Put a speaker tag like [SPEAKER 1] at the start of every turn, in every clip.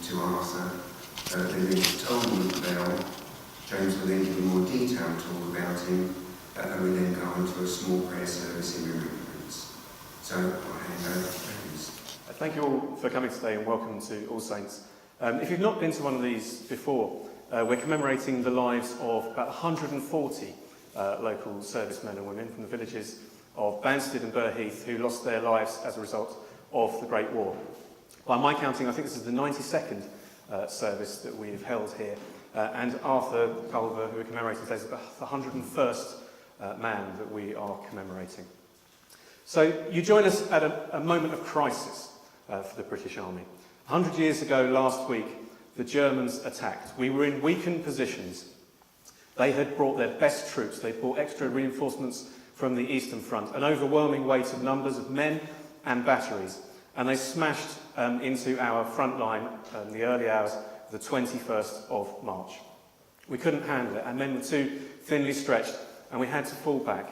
[SPEAKER 1] to Arthur. Then he told him about James will then give a more detailed talk about him, and we then go into a small prayer service in remembrance. So I'll hand over to James.
[SPEAKER 2] Thank you all for coming today and welcome to All Saints. If you've not been to one of these before, we're commemorating the lives of about 140 local servicemen and women from the villages of Banstead and Burgh Heath who lost their lives as a result of the Great War. By my counting, I think this is the 92nd service that we've held here, and Arthur Culver, who we're commemorating today, is the 101st man that we are commemorating. So you join us at a moment of crisis for the British Army. 100 years ago last week, the Germans attacked. We were in weakened positions. They had brought their best troops. They brought extra reinforcements from the Eastern Front, an overwhelming weight of numbers of men and batteries, and they smashed into our front line in the early hours of the 21st of March. We couldn't handle it. Our men were too thinly stretched, and we had to fall back,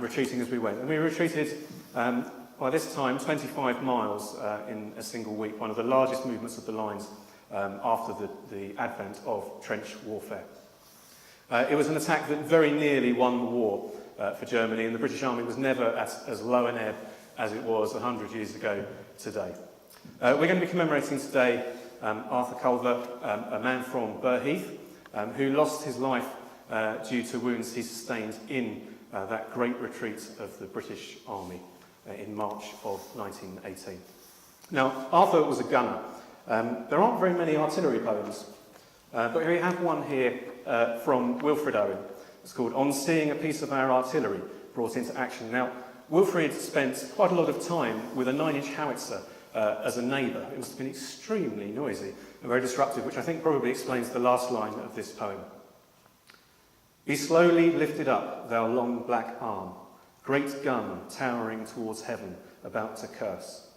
[SPEAKER 2] retreating as we went. And we retreated, by this time, 25 miles in a single week, one of the largest movements of the lines after the advent of trench warfare. It was an attack that very nearly won the war for Germany, and the British Army was never at as low an ebb as it was 100 years ago today. We're going to be commemorating today Arthur Culver, a man from Burgh Heath, who lost his life due to wounds he sustained in that great retreat of the British Army in March of 1918. Now, Arthur was a gunner. There aren't very many artillery poems, but we have one here from Wilfred Owen. It's called On Seeing a Piece of Our Artillery Brought into Action. Now, Wilfred spent quite a lot of time with a 9-inch howitzer as a neighbour. It must have been extremely noisy and very disruptive, which I think probably explains the last line of this poem. Be slowly lifted up, thou long black arm, great gun towering towards heaven, about to curse.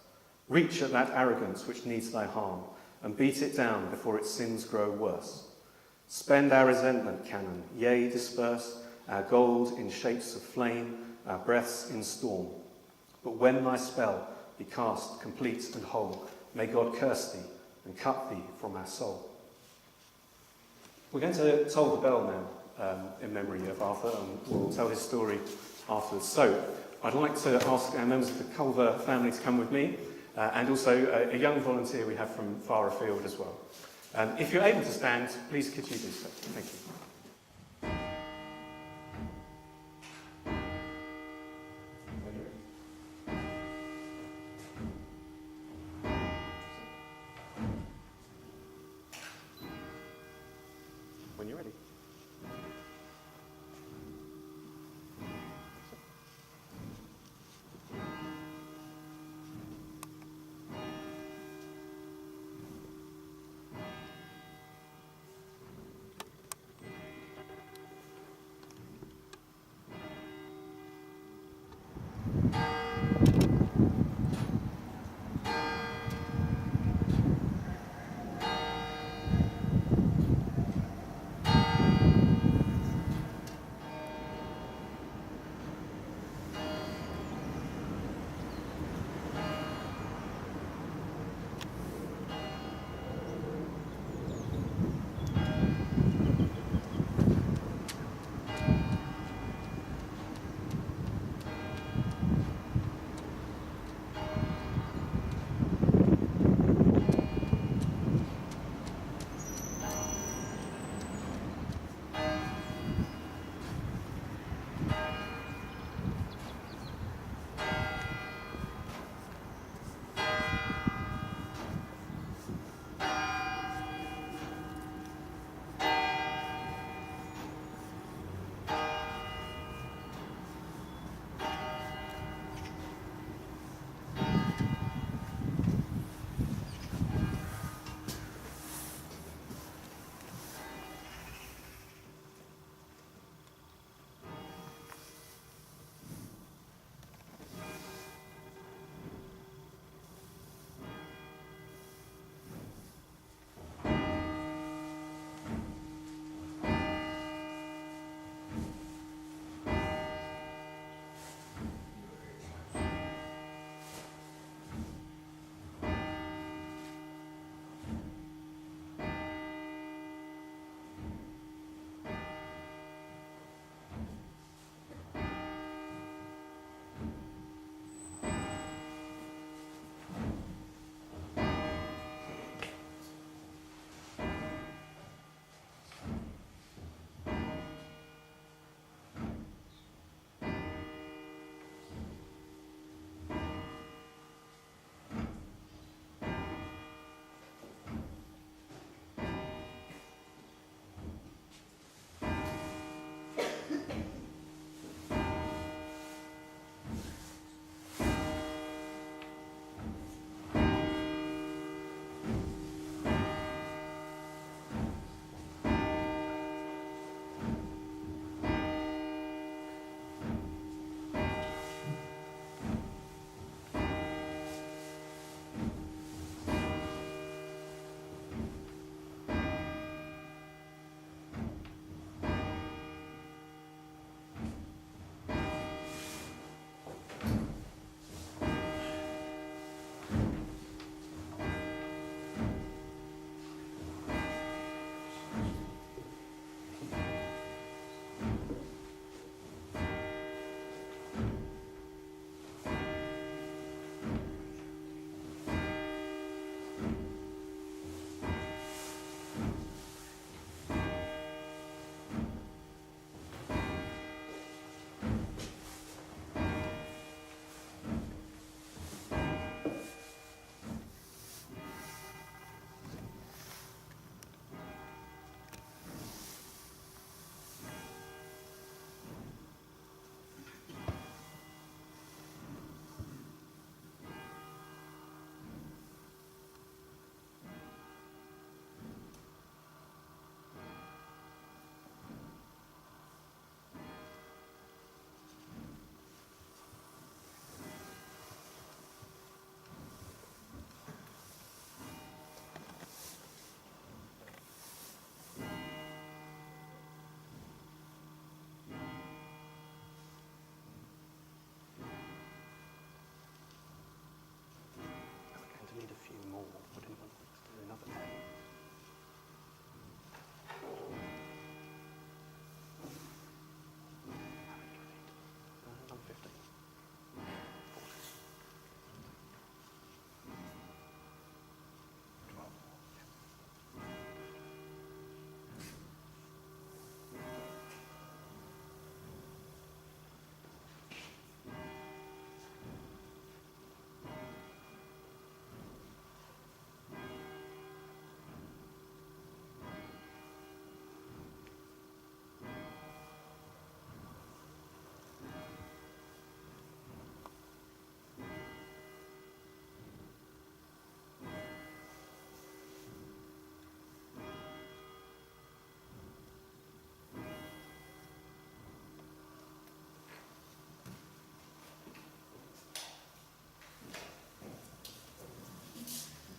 [SPEAKER 2] Reach at that arrogance which needs thy harm, and beat it down before its sins grow worse. Spend our resentment, cannon, yea, disperse our gold in shapes of flame, our breaths in storm. But when thy spell be cast complete and whole, may God curse thee and cut thee from our soul. We're going to toll the bell now in memory of Arthur, and we'll tell his story afterwards. So I'd like to ask our members of the Culver family to come with me, and also a young volunteer we have from far afield as well. If you're able to stand, please could you do so. Thank you. When you're ready.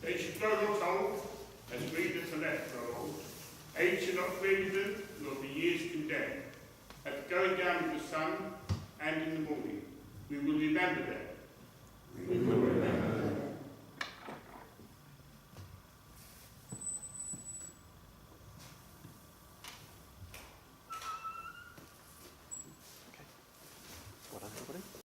[SPEAKER 3] They should grow not old, as we that are left grow old. Age shall not weary them, nor the years condemn. At the going down of the sun, and in the morning, we will remember them.
[SPEAKER 1] We will remember